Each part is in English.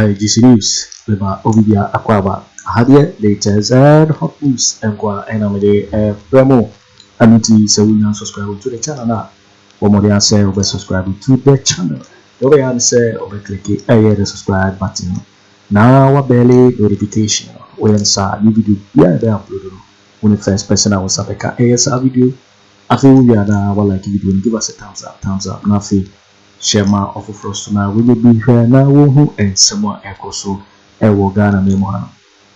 GC News, Beba Obibia Aquaba, Hadia, latest and hot news, and Qua Enamade, Bremo, Amity, so we subscribe to the channel now. Or more than say, over subscribe to the channel. The way I say, over click the subscribe button. Now, barely notification. When I new video, yeah, they upload. When the first person I was at the ASR video, I feel we are now, like video, and give us a thumbs up, nothing. Share my offer for us now. We will be here now, and someone echo so. Ewo Ghana Memohano.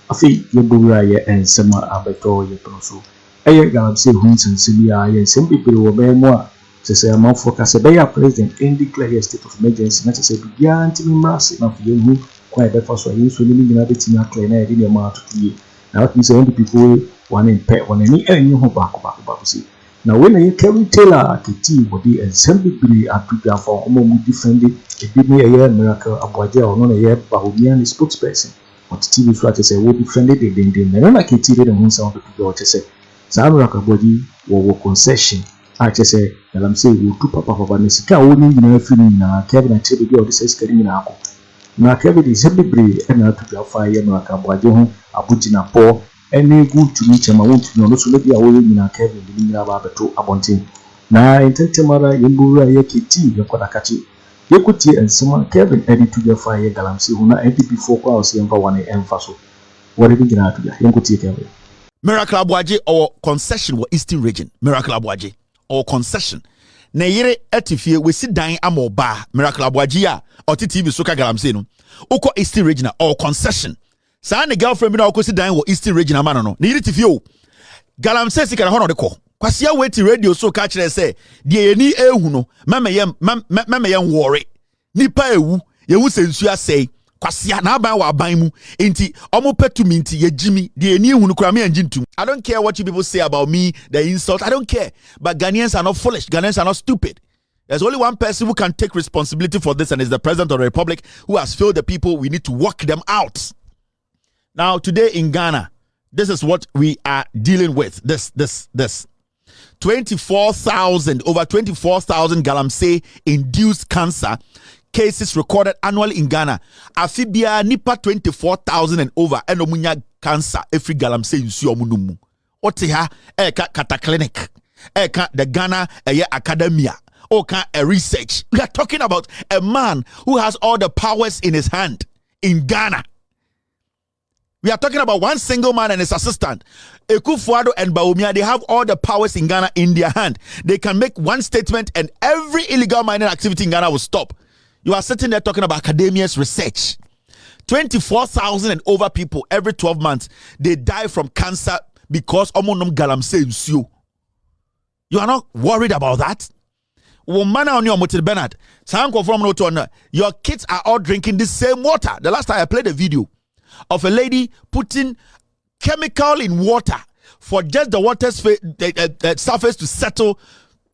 I feel you Buria and someone Abeto Yeproso. Galamsey Hunson Sibia and some people were memoir. To say a month for Casabaya president and declare a state of emergency, not to say began to be massive of you who quite the first way you so living in a bit in a train in a amount of year. Now, it means people one in pet, one any who back. Now, when I carry Taylor, Kitty, body, and some people are prepared for almost defended a big year miracle, Aboagye or non a year Bawumia spokesperson. What TV swatches say will be friendly, they didn't like Kitty and one sound of people to say. Sammy body or concession. I just say, I'm saying, we'll put Papa for Nesika only in a feeling now, Kevin and Chili or this is getting now. Now, Kevin is a big breed and now to be a fire miracle, Aboagye, Jinapor. Any good to meet him, I want to know, so maybe I will in a Kevin, the Mina Babato Abontin. Now, in Tentemara, Yembura, Yakiti, Yakodakachi, Yakuti, and someone Kevin added to your fire galamsey, who now NPP 4 hours, Yamba 1 and Faso. What did you get to Yakuti Kevin? Miracle Aboagye or concession or Eastern region. Miracle Aboagye or concession. Neyere etifie we sit down amoba Miracle Aboagye or TV soka galamsey no. Oko Eastern region or concession. Sa ne girlfriend bi na okosi dan wo Eastern region amano no. Ne yiri tifie o. Galamsey sika na ho no de ko. Kwasia weti radio so ka kire say de eni ehu no memeyem worry. Nipa ewu ye wu sensu asei. Kwasia na aban wa aban mu enti omo petumi enti ye jimi de eni ehu no kura me anjintum. I don't care what you people say about me, the insult. I don't care. But Ghanaians are not foolish. Ghanaians are not stupid. There's only one person who can take responsibility for this, and it's the President of the Republic who has failed the people. We need to walk them out. Now, today in Ghana, this is what we are dealing with. This. 24,000, over 24,000 galamsey induced cancer cases recorded annually in Ghana. Afibia nipa 24,000 and over enomunya cancer every galamsey insu omunumu. Otiha eka kata clinic. Eka the Ghana academia. Oka a research. We are talking about a man who has all the powers in his hand in Ghana. We are talking about one single man and his assistant. Akufo Addo and Bawumia, they have all the powers in Ghana in their hand. They can make one statement and every illegal mining activity in Ghana will stop. You are sitting there talking about academia's research. 24,000 and over people every 12 months, they die from cancer because omonum galamsey insuo. You are not worried about that? Woman on your motor Bernard, your kids are all drinking the same water. The last time I played a video of a lady putting chemical in water for just the water's surface to settle,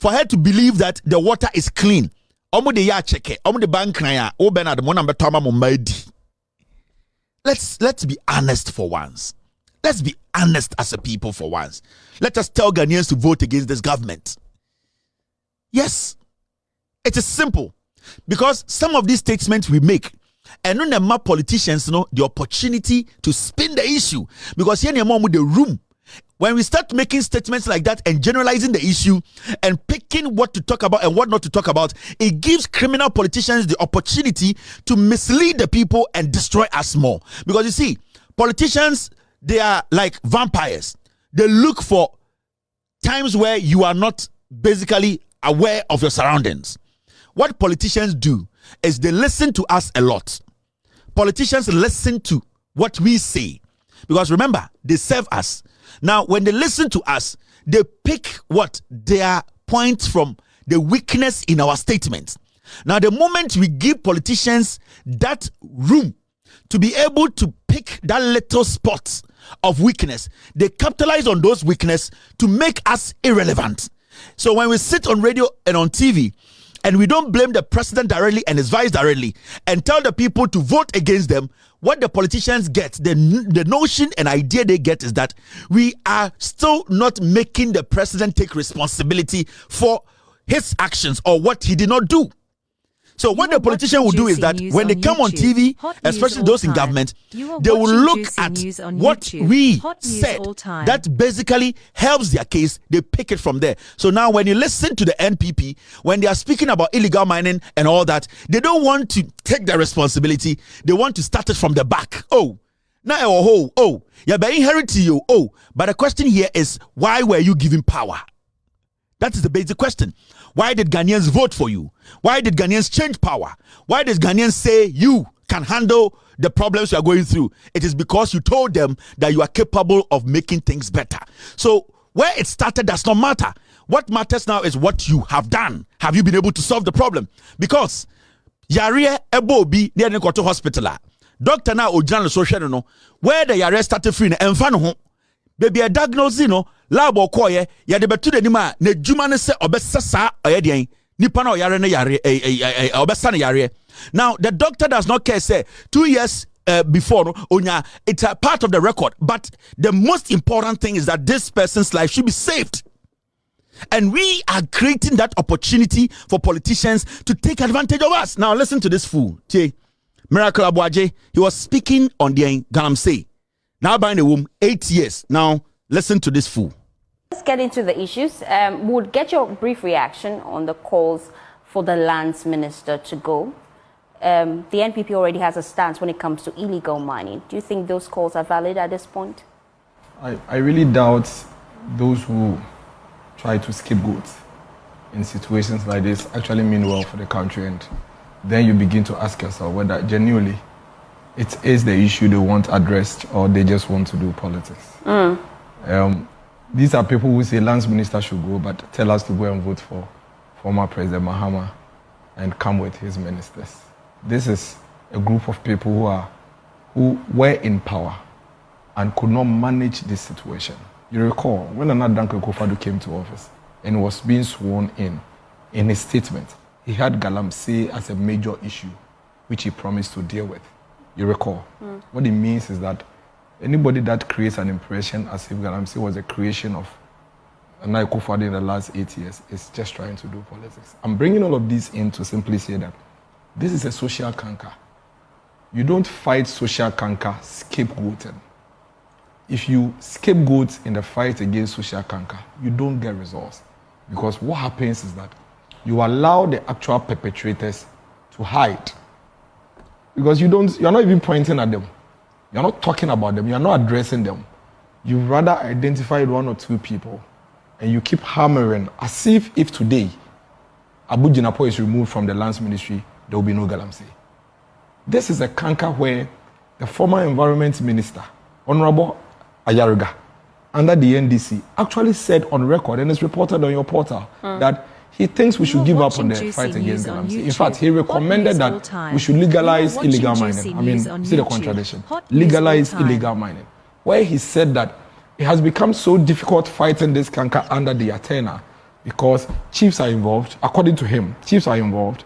for her to believe that the water is clean. Let's be honest for once. Let's be honest as a people for once. Let us tell Ghanaians to vote against this government. Yes, it is simple, because some of these statements we make, and when the politicians know the opportunity to spin the issue, because here with the room. When we start making statements like that and generalizing the issue and picking what to talk about and what not to talk about, it gives criminal politicians the opportunity to mislead the people and destroy us more. Because you see, politicians, they are like vampires. They look for times where you are not basically aware of your surroundings. What politicians do is they listen to us a lot. Politicians listen to what we say because remember, they serve us. Now, when they listen to us, they pick what their points from the weakness in our statements. Now, the moment we give politicians that room to be able to pick that little spot of weakness, they capitalize on those weaknesses to make us irrelevant. So when we sit on radio and on TV, and we don't blame the president directly and his vice directly and tell the people to vote against them, what the politicians get, the notion and idea they get is that we are still not making the president take responsibility for his actions or what he did not do. So what the politician will do is that when they come on TV, especially those in government, they will look at what we said that basically helps their case. They pick it from there. So now when you listen to the NPP, when they are speaking about illegal mining and all that, they don't want to take the responsibility. They want to start it from the back. You're by inheriting you. But the question here is, why were you given power? That is the basic question. Why did Ghanaians vote for you? Why did Ghanaians change power? Why did Ghanaians say you can handle the problems you are going through? It is because you told them that you are capable of making things better. So where it started does not matter. What matters now is what you have done. Have you been able to solve the problem? Because Yare Ebobi near the Koto Hospital. Doctor now Ojana social no where the Yare started free and fan baby a diagnose no lab or koye ya de betu de nima na djuma ne se obesa sa oyedian nipa na oyare ne yare obesa ne yare. Now the doctor does not care say 2 years before no onya, it's a part of the record, but the most important thing is that this person's life should be saved. And we are creating that opportunity for politicians to take advantage of us. Now listen to this fool. Miracle Aboagye, he was speaking on the galamsey. Now buying the womb 8 years. Now listen to this fool. Let's get into the issues. We'll get your brief reaction on the calls for the lands minister to go. The NPP already has a stance when it comes to illegal mining. Do you think those calls are valid at this point? I really doubt those who try to scapegoat in situations like this actually mean well for the country, and then you begin to ask yourself whether genuinely it is the issue they want addressed or they just want to do politics. These are people who say lands minister should go, but tell us to go and vote for former President Mahama and come with his ministers. This is a group of people who were in power and could not manage this situation. You recall when Darko Akufo Addo came to office and was being sworn in his statement, he had galamsey as a major issue, which he promised to deal with. You recall? What it means is that anybody that creates an impression as if galamsey was a creation of Akufo Addo in the last 8 years is just trying to do politics. I'm bringing all of this in to simply say that this is a social canker. You don't fight social canker scapegoating. If you scapegoat in the fight against social canker, you don't get results. Because what happens is that you allow the actual perpetrators to hide. Because you're not even pointing at them. You're not talking about them. You're not addressing them. You rather identified 1 or 2 people and you keep hammering as if today Jinapor is removed from the lands ministry, there will be no galamsey. This is a canker where the former environment minister, Honorable Agyarko, under the NDC, actually said on record, and it's reported on your portal, that he thinks we should give up on the fight against galamsey. In fact, he recommended that we should legalize illegal mining. I mean, see the contradiction. Legalize illegal mining. Where he said that it has become so difficult fighting this canker under the Atena because chiefs are involved. According to him, chiefs are involved.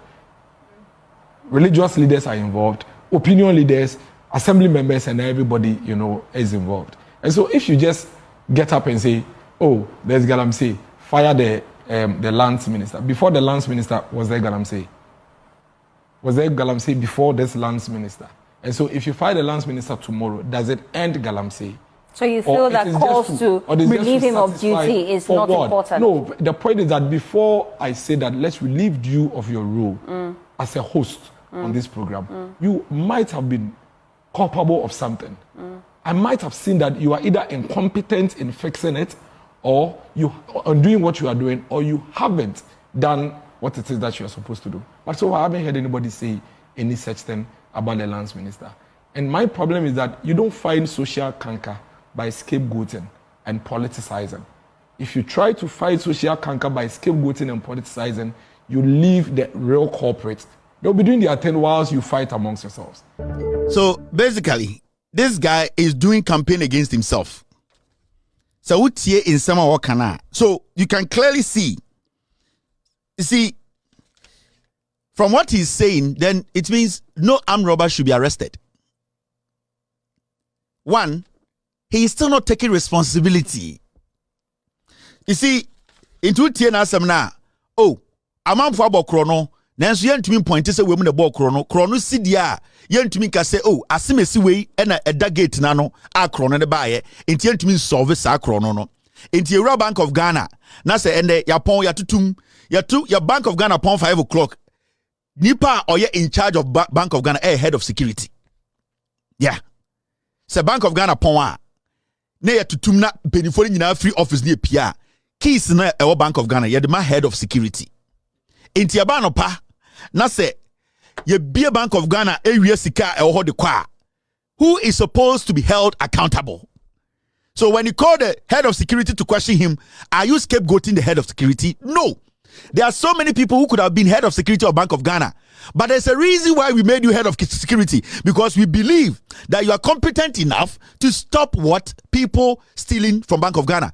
Religious leaders are involved. Opinion leaders, assembly members, and everybody, is involved. And so if you just get up and say, oh, there's galamsey, fire the lands minister. Before the lands minister, was there galamsey? Was there galamsey before this lands minister? And so if you fire the lands minister tomorrow, does it end galamsey? So you feel that calls to relieve him of duty is not important? No, the point is that before I say that let's relieve you of your role as a host on this program, you might have been culpable of something. I might have seen that you are either incompetent in fixing it, or you are doing what you are doing, or you haven't done what it is that you are supposed to do. But so I haven't heard anybody say any such thing about the lands minister. And my problem is that you don't find social canker by scapegoating and politicizing. If you try to fight social canker by scapegoating and politicizing, you leave the real culprits. They'll be doing their thing whilst you fight amongst yourselves. So basically, this guy is doing campaign against himself. So in some so you can clearly see. You see, from what he's saying, then it means no armed robber should be arrested. One, he is still not taking responsibility. You see, into TNA Semna, oh, a man for Bokrono, nanso yɛntumi point say we mu na ball krono sidi a yɛntumi ka say oh asemesi we na eda gate na no a krono ne baaye enti yɛntumi solve sa krono no enti Euro Bank of Ghana na say ende yapon yatutum your Bank of Ghana upon 5 o'clock nipa or in charge of Bank of Ghana head of security yeah say Bank of Ghana pon a na yatutum na benifo nyina free office ne pia keys na ewo Bank of Ghana ye the man head of security enti aba no pa na say ye be a Bank of Ghana area sika ewo ho de kwa who is supposed to be held accountable. So when you call the head of security to question him, are you scapegoating the head of security? No. There are so many people who could have been head of security of Bank of Ghana. But there's a reason why we made you head of security. Because we believe that you are competent enough to stop what people stealing from Bank of Ghana.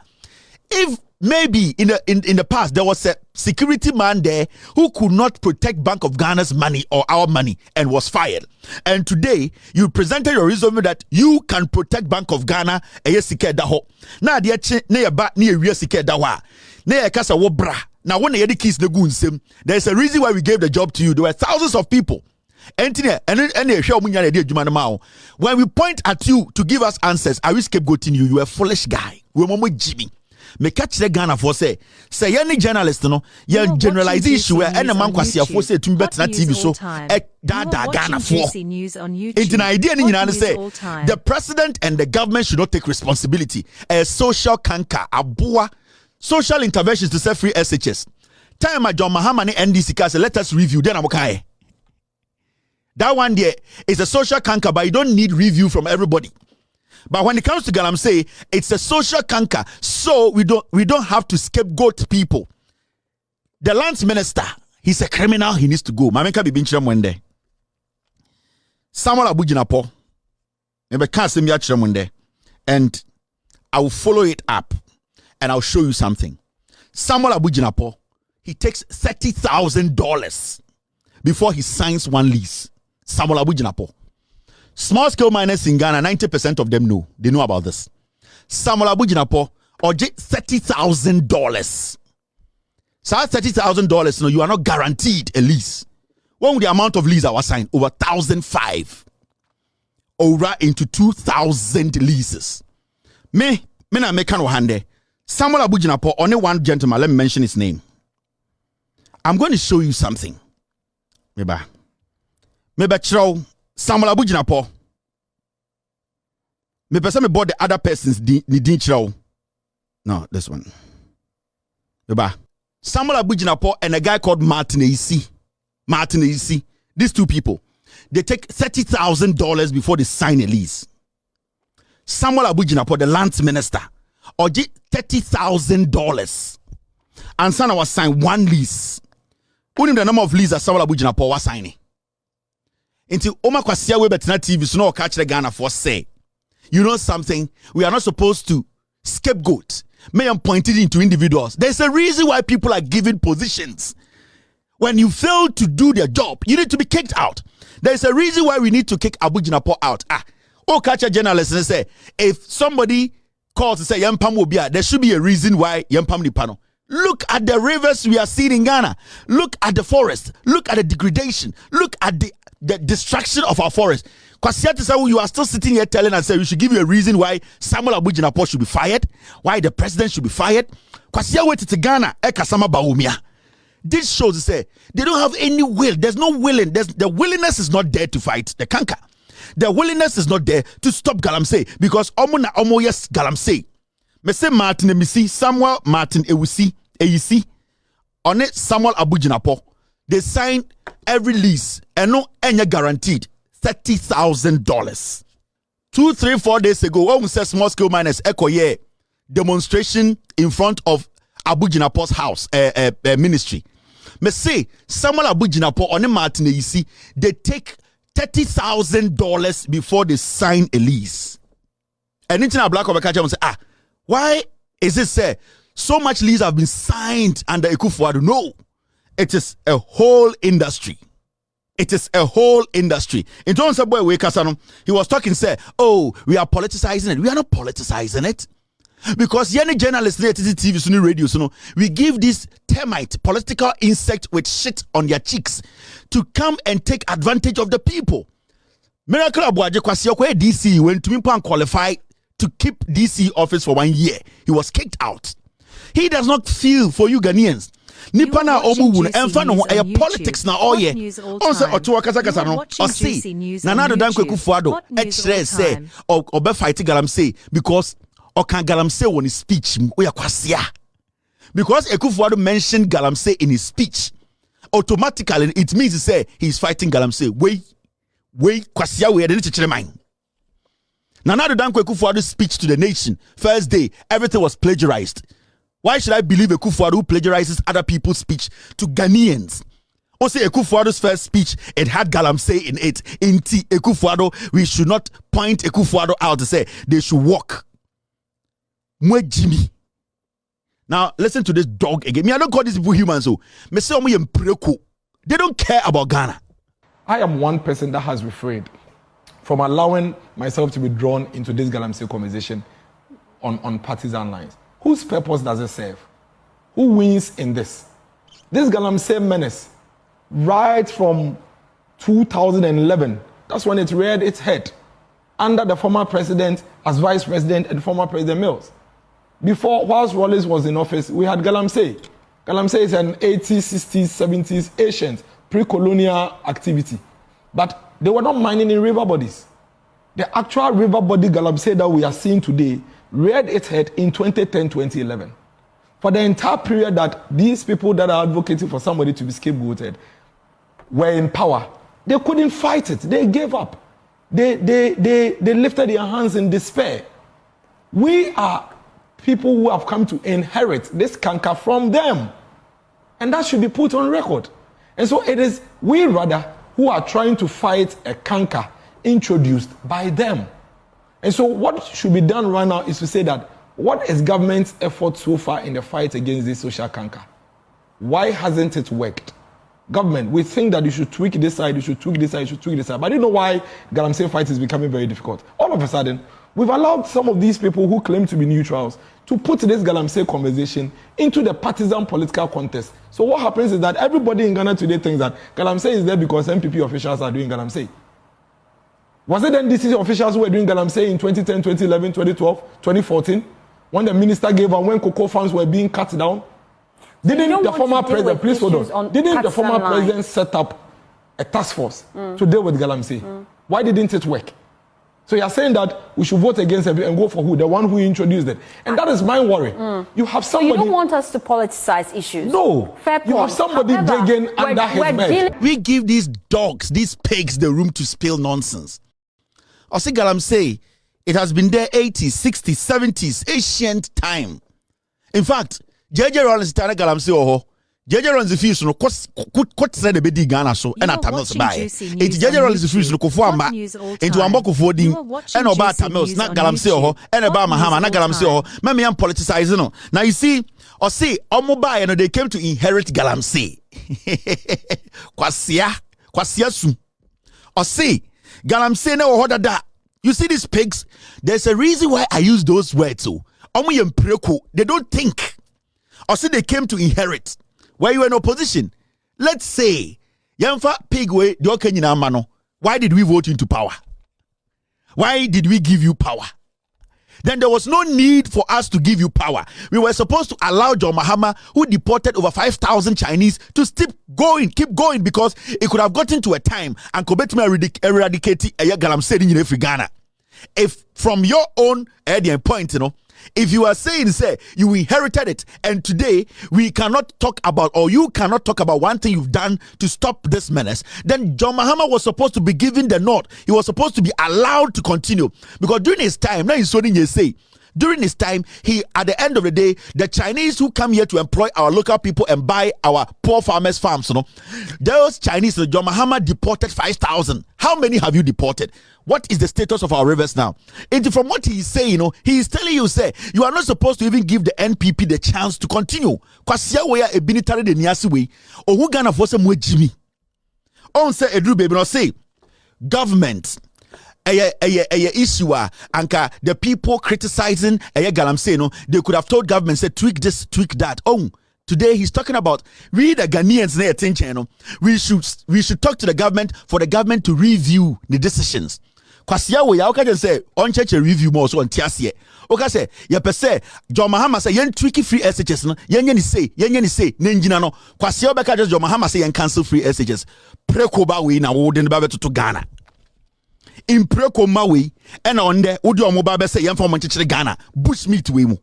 If maybe in the past there was a security man there who could not protect Bank of Ghana's money or our money and was fired, and today you presented your resume that you can protect Bank of Ghana na de che na ye ba na ye wi sika da ho a na ye kasa wo bra na wo na ye de keys na gu nsem. There's a reason why we gave the job to you. There were thousands of people. When we point at you to give us answers, are we scapegoating you? You are a foolish guy. We momo Jimmy. Me catch the Ghana for say any journalist no ye generalize issue and a man kwasi afo say to bet na TV so da Ghana for it's an idea ni nyina say the president and the government should not take responsibility. A social canker aboa social interventions to set free SHS time John Mahama NDC ka say let us review then amokai that one there is a social canker but you don't need review from everybody. But when it comes to galamsey, it's a social canker. So we don't have to scapegoat people. The lands minister, he's a criminal, he needs to go. Mamenka be binchira mwende. Samuel Jinapor. Maybe can't see me at mwende. And I will follow it up and I'll show you something. Samuel Jinapor, he takes $30,000 before he signs one lease. Samuel Jinapor. Small scale miners in Ghana, 90% of them know. They know about this. Samuel Jinapor or $30,000. So $30,000, no, you are not guaranteed a lease. What would the amount of lease I was signed? Over 1,005. Over into 2,000 leases. Me na meka no hande. Samuel Jinapor, only one gentleman, let me mention his name. I'm going to show you something. Maybe Chiro. Samuel Jinapor. Me person me bought the other person's ni din chiro. No, this one. Maybe Samuel Jinapor and a guy called Martin Isi. These two people, they take $30,000 before they sign a lease. Samuel Jinapor, the lands minister, or $30,000. And Sana was signed one lease. Only the number of leases Samuel Jinapor was signing. Until Oma Kwasia we betina TV so no catch the Ghana for say. You know something? We are not supposed to scapegoat. May I'm pointed into individuals. There's a reason why people are given positions. When you fail to do their job, you need to be kicked out. There's a reason why we need to kick Jinapor out. Catch a journalist and say, if somebody calls to say Yampam will be out, there should be a reason why Yampam ni pano. Look at the rivers we are seeing in Ghana. Look at the forest. Look at the degradation. Look at the destruction of our forest. You are still sitting here telling us that we should give you a reason why Samuel Jinapor should be fired, why the president should be fired. Kwasia went to Ghana, Ekasama Bawumia. This shows to say they don't have any will. There's no willing. The willingness is not there to fight the canker. The willingness is not there to stop galamsey because omo yes galamsey. Me say Martin Emisi, Samuel Martin Ewusi, Eyisi, on it Samuel Jinapor. They sign every lease and no any guaranteed $30,000. 2, 3, 4 days ago, when we said small scale miners Ekoye demonstration in front of Jinapor's house ministry. Me say Samuel Jinapor on the Martin Eyisi, they take $30,000 before they sign a lease. And international black over catch say, why is it say so much lease have been signed under Akufo Addo? No. It is a whole industry. It is a whole industry. In terms of boy, he was talking, say, oh, we are politicizing it. We are not politicizing it. Because any journalists at TV, Sunni radio, we give this termite, political insect with shit on their cheeks to come and take advantage of the people. Miracle Aboagye Kwasiokwe DC went to Mimpan qualify to keep DC office for 1 year. He was kicked out. He does not feel for you Ghanaians. Nipa na omu emfa no politics na oye. Onse oto kasa kasa no. Osi na na do dan Kweku Addo etchere say obe fight galamsey because okan galamsey won his speech oya kwasia. Because Akufo Addo mentioned galamsey in his speech, automatically it means to say he's fighting galamsey. We kwasia we dey chechere man. Na na do dan Kweku Addo's speech to the nation first day everything was plagiarized. Why should I believe Akufo Addo who plagiarizes other people's speech to Ghanaians? Also, Akufo Addo's first speech, it had galamsey in it. In Akufo Addo, we should not point Akufo Addo out to say they should walk. Mwe Jimmy. Now, listen to this dog again. Me, I don't call these people humans. So, me say they don't care about Ghana. I am one person that has refrained from allowing myself to be drawn into this galamsey conversation on partisan lines. Whose purpose does it serve? Who wins in this? This galamsey menace, right from 2011, that's when it reared its head under the former president as vice president and former president Mills. Before, whilst Wallace was in office, we had galamsey. Galamsey is an 80s, 60s, 70s, ancient, pre-colonial activity. But they were not mining in river bodies. The actual river body galamsey that we are seeing today reared its head in 2010-2011. For the entire period that these people that are advocating for somebody to be scapegoated were in power, they couldn't fight it. They gave up. They lifted their hands in despair. We are people who have come to inherit this canker from them. And that should be put on record. And so it is we rather who are trying to fight a canker introduced by them. And so what should be done right now is to say that what is government's effort so far in the fight against this social canker? Why hasn't it worked? Government, we think that you should tweak this side, you should tweak this side, you should tweak this side. But you know why galamsey fight is becoming very difficult? All of a sudden, we've allowed some of these people who claim to be neutrals to put this galamsey conversation into the partisan political contest. So what happens is that everybody in Ghana today thinks that galamsey is there because NPP officials are doing galamsey. Was it then NDC officials who were doing galamsey in 2010, 2011, 2012, 2014, when the minister gave and when cocoa farms were being cut down? Didn't the former president, please hold on, didn't the former president set up a task force to deal with galamsey? Why didn't it work? So you're saying that we should vote against it and go for who? The one who introduced it. And that is my worry. You have somebody... So you don't want us to politicize issues? No. Fair point. You have somebody digging under his bed. We give these dogs, these pigs, the room to spill nonsense. I say galamsey, it has been there 80s, 60s, 70s, ancient time. In fact, JJ runs the galamsey oho. JJ runs the fish no kot say the bedi Ghana so and Tamils buy. It JJ runs the fish no ko amba into amboko fodin and oba Tamils not galamsey oho and aba Mahama na galamsey oho. Me am politicizing no. Now you see, or say omo buy and they came to inherit galamsey. Kwasia su. Or say galamsey na oho da. You see these pigs? There's a reason why I use those words. So omo yempreko, they don't think. Or say they came to inherit. Where you were in opposition, let's say, Gyamfi pig way the mano. Why did we vote into power? Why did we give you power? Then there was no need for us to give you power. We were supposed to allow John Mahama, who deported over 5,000 Chinese, to keep going because it could have gotten to a time and could eradicate a galamsey in Ghana. If from your own point, if you are saying, say, you inherited it, and today we cannot talk about, or you cannot talk about one thing you've done to stop this menace, then John Mahama was supposed to be given the nod. He was supposed to be allowed to continue. Because during his time, now he's say, during his time, at the end of the day, the Chinese who come here to employ our local people and buy our poor farmers' farms, those Chinese, John Mahama deported 5,000. How many have you deported? What is the status of our rivers now? And from what he is saying, he is telling you, say, you are not supposed to even give the NPP the chance to continue. Kwasia we are a binitary de niasi way, or who gonna force mwe Jimmy? On say Edru baby, no say government. a issue anka the people criticizing galamsey no, they could have told government say tweak this, tweak that. Oh, today he's talking about we the Ghanaians na attention. We should talk to the government for the government to review the decisions. Kwasia we ya okaje say on church review more so on tiasie. Oka say ye per se John Mahama say yen tweak free SHS no yen ni say na ngina no. Kwasia obeka just John Mahama say yen cancel free SHS. Prekoba we na wo de ba beto to Ghana. In Prekoma we and on there would your mobile say yen from Manchester Ghana bushmeat we mu.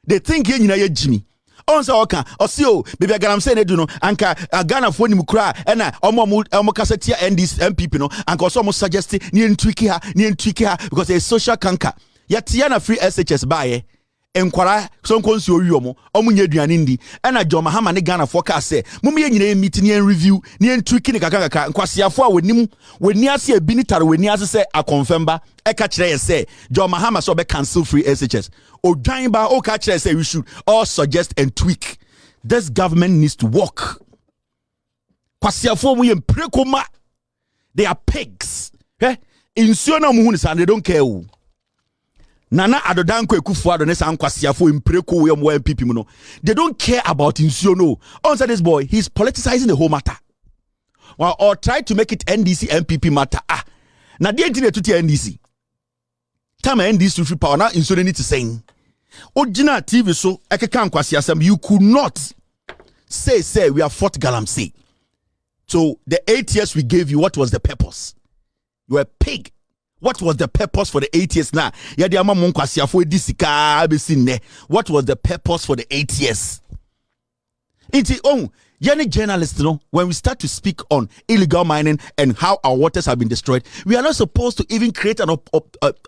They think yen na ye Jimmy. Onsa oka osio baby galamsey na du no anka Ghana fo ni mukra na omo kasetia NPP no anka oso omo suggest ni ntwiki ha because a social canker yet na free SHS bae enkwara so nkonsu owi omo nya aduane ndi na John Mahama ne Ghana forecast say mumye nyina meet ni review ni ntwiki ni kaka nkwasiafo a wani ase abi ni tare wani ase say a confirm e ka kire say John Mahama so be cancel free SHS odwan ba o ka kire say we should all suggest and tweak. This government needs to work. Kwasiafo mu ye mprekoma, they are pigs. Insuo na mu hu ni say they don't care. Nana Adodan Akufo Addo ne san kwasiafo impreko we mo NPP mu no. They don't care about insuo no. Answer this boy, he's politicizing the whole matter. Or try to make it NDC NPP matter. Na the internet to NDC. Time NDC free power now insuo need to sing. Ojina TV so ekeka kwasiasem you could not say we have fought galamsey. So the 8 years we gave you, what was the purpose? You were a pig. What was the purpose for the 8 years now? What was the purpose for the 8 years? Any journalists, when we start to speak on illegal mining and how our waters have been destroyed, we are not supposed to even create an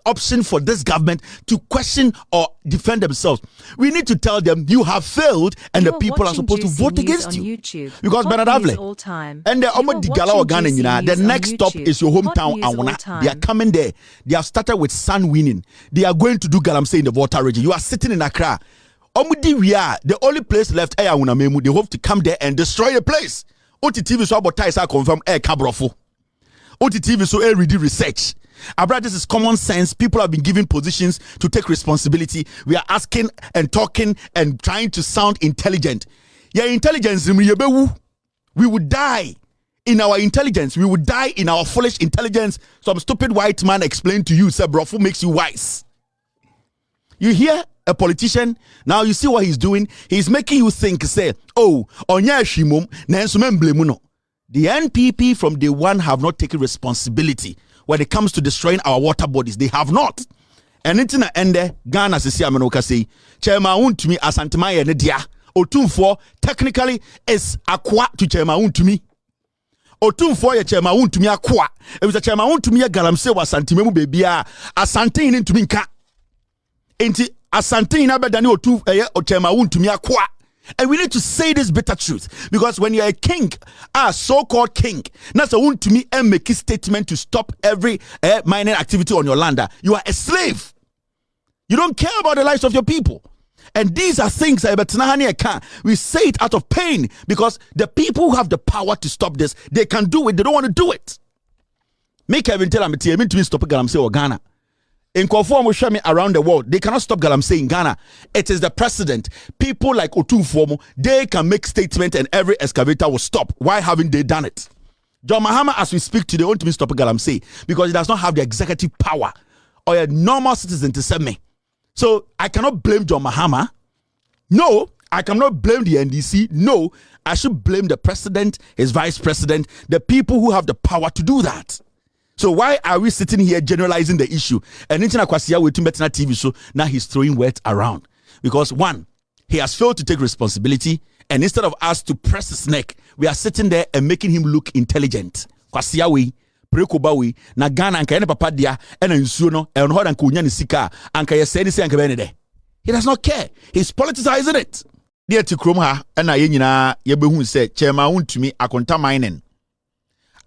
option for this government to question or defend themselves. We need to tell them you have failed and the people are supposed to vote against you. YouTube. Because Avle and the next stop is your hometown. They are coming there. They have started with sun winning. They are going to do galamsey in the water region. You are sitting in Accra. The only place left they hope to come there and destroy the place. OTTV so about ties are confirm cabrofo. OTTV so read research. This is common sense. People have been given positions to take responsibility. We are asking and talking and trying to sound intelligent. Your intelligence, we would die in our intelligence. We would die in our foolish intelligence. Some stupid white man explained to you, say, brofo makes you wise. You hear a politician, now you see what he's doing. He's making you think, say, oh, onya shimum, na the NPP from day one have not taken responsibility when it comes to destroying our water bodies. They have not. And it's in ende Ghana sisi amenoka say, Chairman untumi asantema ye ne dia. Otumfo technically is akwa to Chairman untumi. Otumfo ye Chairman untumi akwa. If the Chairman untumi ye galamsey wa santimemu bebia, asante ine ntumi nka. Enti asante ina bedani otu Chairman untumi akwa. And we need to say this bitter truth, because when you're a king, so-called king, that's a want to me and make a statement to stop every mining activity on your land. You are a slave. You don't care about the lives of your people. And these are things that we say it out of pain, because the people who have the power to stop this, they can do it. They don't want to do it. Make Kevin tell me to stop galamsey or Ghana. In Konformo around the world, they cannot stop galamsey in Ghana. It is the president. People like Otumfuomo, they can make statements and every excavator will stop. Why haven't they done it? John Mahama, as we speak today, want to stop galamsey because he does not have the executive power or a normal citizen to send me. So I cannot blame John Mahama. No, I cannot blame the NDC. No, I should blame the president, his vice president, the people who have the power to do that. So why are we sitting here generalizing the issue? And Internet Kwasia with Net2 TV show, now he's throwing words around. Because one, he has failed to take responsibility, and instead of us to press his neck, we are sitting there and making him look intelligent. Kwasia we, Prekoba we, na Ghana anka ene papa dia, ena nsuo no, e onho dan ko nya ne sika, anka ye se ni se anka be ne de. He does not care. He's politicizing it. Dear to krom ha, ena ye nyina ye behu se Chairman untumi Akonta Mining.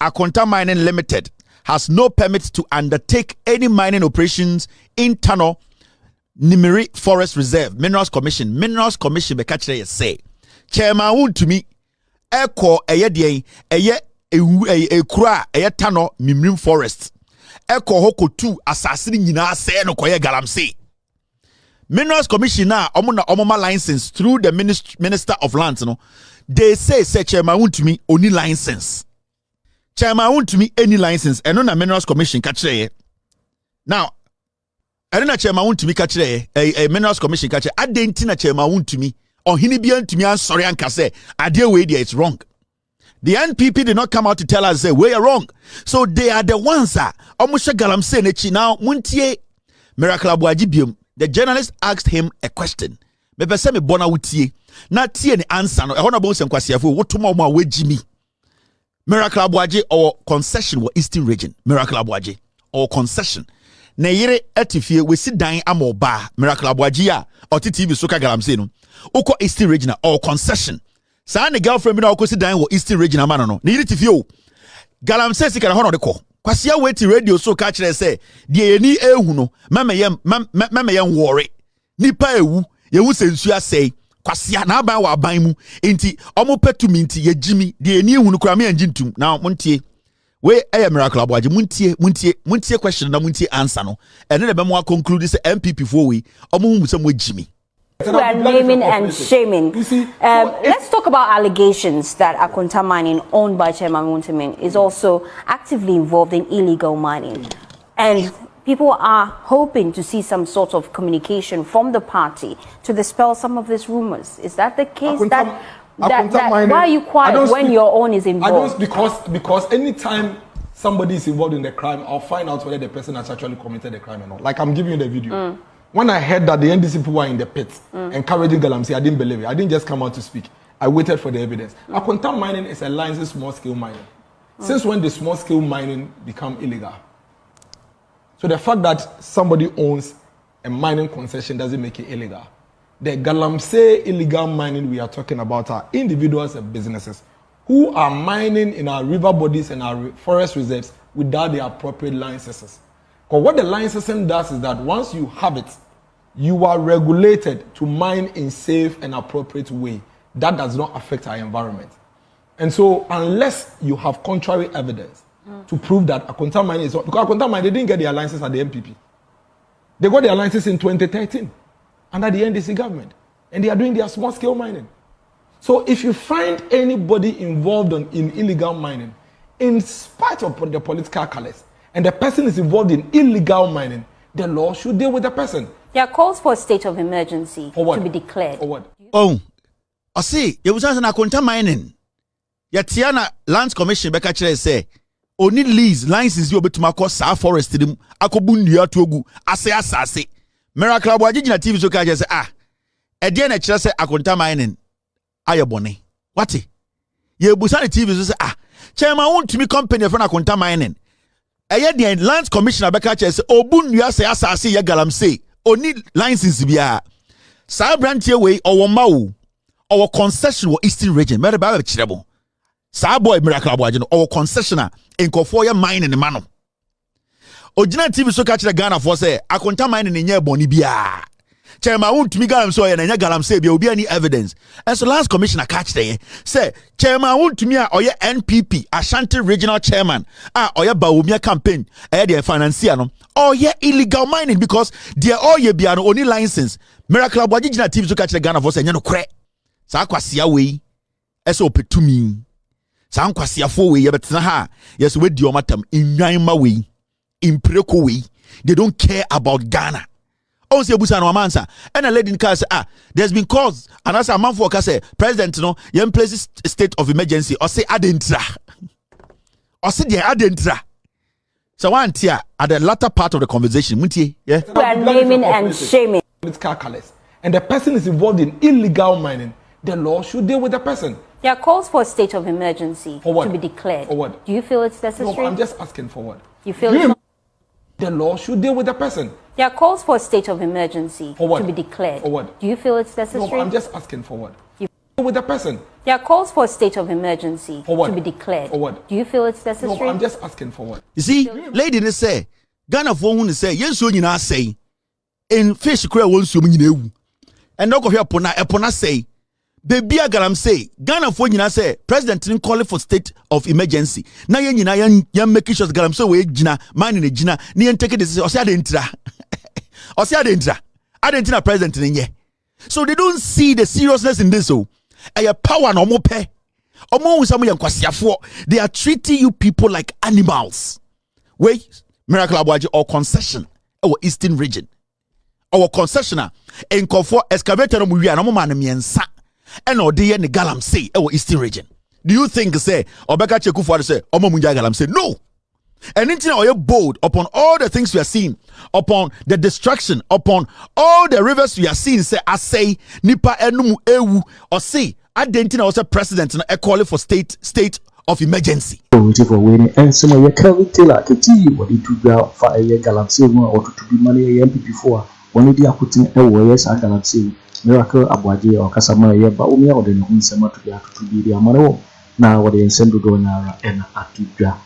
Akonta Mining Limited has no permit to undertake any mining operations in Tano Nimiri Forest Reserve. Minerals Commission be catch there say. Chairman untumi eko eye kura eye Tano Nimiri Forest. eko hoko tu asasini nyina se no koye galamsey. Minerals Commission na omoma license through the Minister of Lands no. They say chairman want to me only license. Chairman want to me any license and on a Minerals Commission catch. Now I don't know chairman want to me catch a Minerals Commission catch. I didn't na chairman want to me or hinibian to me and sorry and kase. I deal with it's wrong. The NPP did not come out to tell us say we are wrong. So they are the ones that almost galamsey nechi now muntie Miracle Aboagye. The journalist asked him a question. Me pese me bona wutie. Na tie ni answer no. E hono bo nsem kwasiafo wotuma mo awagimi. Miracle Aboagye or concession wa Eastern region. Miracle Aboagye or concession. Na yere etifie we si dan amoba Miracle Aboagye a otiti bi soka galamsey no. Uko Eastern region or concession. Sa ne girlfriend bi na uko si dan wo Eastern region amano no. Na yere tifie o. Galamsey sika na hono de ko. Kwasia weti radio so ka kire say de eni ehu no mama yem worry nipa ewu yewu sensu asei kwasia na aban wa aban mu enti omo petumi enti yegimi de eni ehu no kura me anjintum na montie we Miracle Aboagye muntie question na muntie answer no ene de be mo conclude say MPP for we omo hu say mo gimi. We are naming and shaming. Let's talk about allegations that Akonta Mining, owned by Chairman Muntimin, is also actively involved in illegal mining. And people are hoping to see some sort of communication from the party to dispel some of these rumors. Is that the case? Why are you quiet when your own is involved? Because anytime somebody is involved in the crime, I'll find out whether the person has actually committed the crime or not. Like I'm giving you the video. When I heard that the NDC people were in the pit encouraging galamsey, I didn't believe it. I didn't just come out to speak. I waited for the evidence. Akonta mining is a licensed small-scale mining. Since when did small-scale mining become illegal? So the fact that somebody owns a mining concession doesn't make it illegal. The galamsey illegal mining we are talking about are individuals and businesses who are mining in our river bodies and our forest reserves without the appropriate licenses. Because what the licensing does is that once you have it, you are regulated to mine in safe and appropriate way. That does not affect our environment. And so unless you have contrary evidence to prove that Akonta mining is not, because Akonta mining, they didn't get their license at the NPP. They got their license in 2013 under the NDC government. And they are doing their small scale mining. So if you find anybody involved in illegal mining, in spite of the political colors, and the person is involved in illegal mining, the law should deal with the person. There are calls for a state of emergency to be declared. For what? Oh, I see. You was saying Akonta mining. Yatiana Lands Commission beka kire say only lease license you obetuma ko sa forest dim akobu ndua togu ase asase. Miracle Aboagye gina TV so ka say e de na kire say Akonta mining ayebone. What? Ye busa na TV so say chairman want to me company for Akonta mining. The Lands Commissioner beka say obunua say asase ye galamsey oni license bia sa branch we owo mawo our concession wa Eastern region mere ba kirebo sa boy Miracle Aboagye no our concessioner enkofo ye mine ne mano ogina TV so ka kire Ghana for say Akonta mine ne nya boni bia chairman won to me galamsey ye na nya galamsey bia obi any evidence and so Lands Commissioner ka kire say chairman won to me a oye NPP Ashanti regional chairman oye Bawumia Campaign the financier no oye illegal mining because they oye bia no only license Miracle Aboagye gina TV so ka kire Ghana for say nya no kre sa kwasia we eso petumi sa kwasia fo we ye betena ha yes we di omatam inwan ma we impreko we they don't care about Ghana. Oh, say busa no amansa. And a lady in car say, there's been calls. And as a man for say, President, no, you place state of emergency. Or say adentra. Or say the adentra. So one tia at the latter part of the conversation, muntie, yeah. We are naming and shaming. Political colors. And the person is involved in illegal mining. The law should deal with the person. There are calls for a state of emergency to be declared. For what? Do you feel it's necessary? No, I'm just asking for what? You feel the law should deal with the person. There are calls for a state of emergency to be declared. For what? Do you feel it's necessary? No, I'm just asking for what? You deal with the person. There are calls for a state of emergency to be declared. For what? Do you feel it's necessary? No, I'm just asking for what? You see, lady they say, Ghana for who say, yes, you nyina say, in fish cray won't so many. And no go here pona say, baby galamsey Ghana for nyina say president didn't call for state of emergency na yen nyina yan make sure galamsey we gina man ne gina ne yen take this o say adentra o say adentra president ne. So they don't see the seriousness in this. So a power no more pay they are treating you people like animals. Wait, miracle Aboagye or concession our eastern region our concessioner in Kojo excavator no wi no man Mensah and or dey ne galamsey our eastern region. Do you think say Obeka Akufo Addo say omo munja galamsey? No. And anything are you bold upon all the things we are seeing, upon the destruction, upon all the rivers we are seeing, say I say nipa enum ewu or say identity also president and a call for state of emergency. Waiting for winning and some of your character like citi what it to go for a galamsey or to be money NPP for one day putting a warriors and galamsey miracle Aboagye or Kasama Bawumia or the Mensah to be the amaro now what they send to go now and Akidra.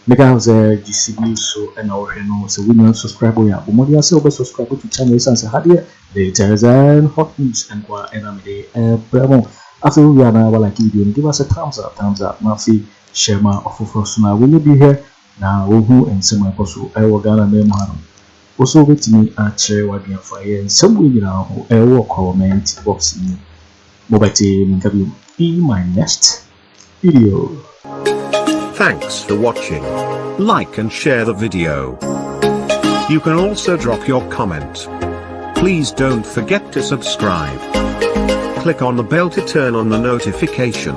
Because GCB so and our so we don't subscribe ya Bomodia silver subscribe to channel and had here latest and hot news and enemy promo. After we are now like video give us a thumbs up Mafi share my offer now will you be here now who and some apostle I will Ghana name also with me otchere what we fire and some way now I will comment box in Boakye Gabby be my next video. Thanks for watching. Like and share the video. You can also drop your comment. Please don't forget to subscribe. Click on the bell to turn on the notification.